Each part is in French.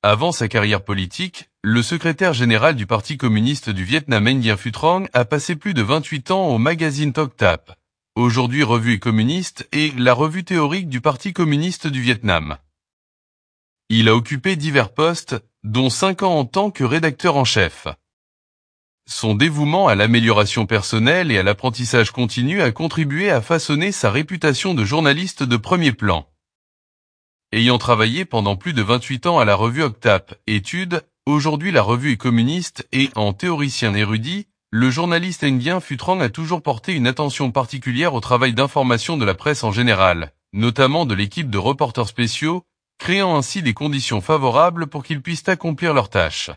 Avant sa carrière politique, le secrétaire général du Parti communiste du Vietnam Nguyen Phu Trong a passé plus de 28 ans au magazine Toc Tap, aujourd'hui Revue communiste et la revue théorique du Parti communiste du Vietnam. Il a occupé divers postes, dont 5 ans en tant que rédacteur en chef. Son dévouement à l'amélioration personnelle et à l'apprentissage continu a contribué à façonner sa réputation de journaliste de premier plan. Ayant travaillé pendant plus de 28 ans à la revue Octap, Études, aujourd'hui la revue est communiste et en théoricien érudit, le journaliste Nguyen Phu Trong a toujours porté une attention particulière au travail d'information de la presse en général, notamment de l'équipe de reporters spéciaux, créant ainsi des conditions favorables pour qu'ils puissent accomplir leurs tâches.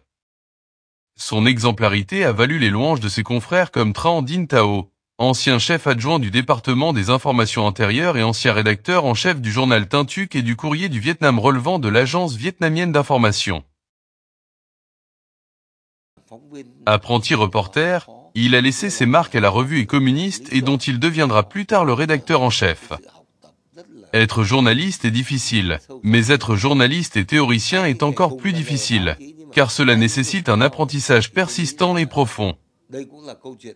Son exemplarité a valu les louanges de ses confrères comme Tran Dinh Tao, ancien chef adjoint du département des informations intérieures et ancien rédacteur en chef du journal Tin Thuc et du courrier du Vietnam relevant de l'agence vietnamienne d'information. Apprenti reporter, il a laissé ses marques à la revue et communiste et dont il deviendra plus tard le rédacteur en chef. Être journaliste est difficile, mais être journaliste et théoricien est encore plus difficile, car cela nécessite un apprentissage persistant et profond.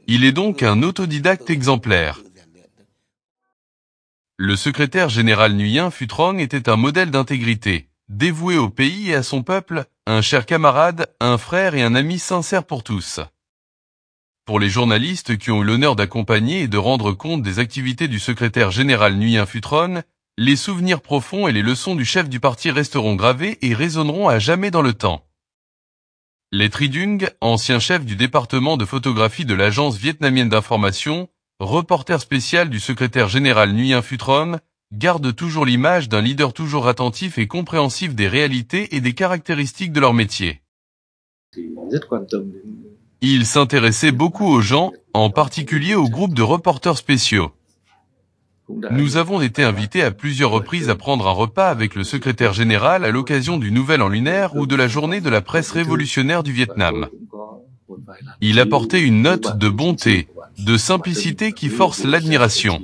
Il est donc un autodidacte exemplaire. Le secrétaire général Nguyen Phu Trong était un modèle d'intégrité, dévoué au pays et à son peuple, un cher camarade, un frère et un ami sincère pour tous. Pour les journalistes qui ont eu l'honneur d'accompagner et de rendre compte des activités du secrétaire général Nguyen Phu Trong, les souvenirs profonds et les leçons du chef du parti resteront gravés et résonneront à jamais dans le temps. Les Tri Dung, ancien chef du département de photographie de l'agence vietnamienne d'information, reporter spécial du secrétaire général Nguyen Phu Trong, gardent toujours l'image d'un leader toujours attentif et compréhensif des réalités et des caractéristiques de leur métier. Il s'intéressait beaucoup aux gens, en particulier aux groupes de reporters spéciaux. Nous avons été invités à plusieurs reprises à prendre un repas avec le secrétaire général à l'occasion du Nouvel An lunaire ou de la journée de la presse révolutionnaire du Vietnam. Il apportait une note de bonté, de simplicité qui force l'admiration.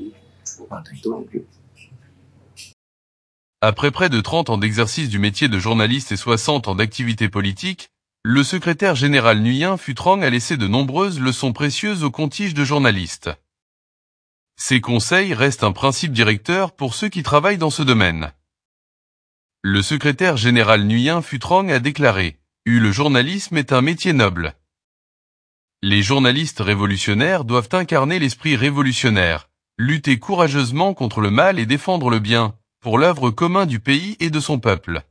Après près de 30 ans d'exercice du métier de journaliste et 60 ans d'activité politique, le secrétaire général Nguyen Phu Trong a laissé de nombreuses leçons précieuses aux contiges de journalistes. Ces conseils restent un principe directeur pour ceux qui travaillent dans ce domaine. Le secrétaire général Nguyen Phu Trong a déclaré « Le journalisme est un métier noble. Les journalistes révolutionnaires doivent incarner l'esprit révolutionnaire, lutter courageusement contre le mal et défendre le bien, pour l'œuvre commune du pays et de son peuple. »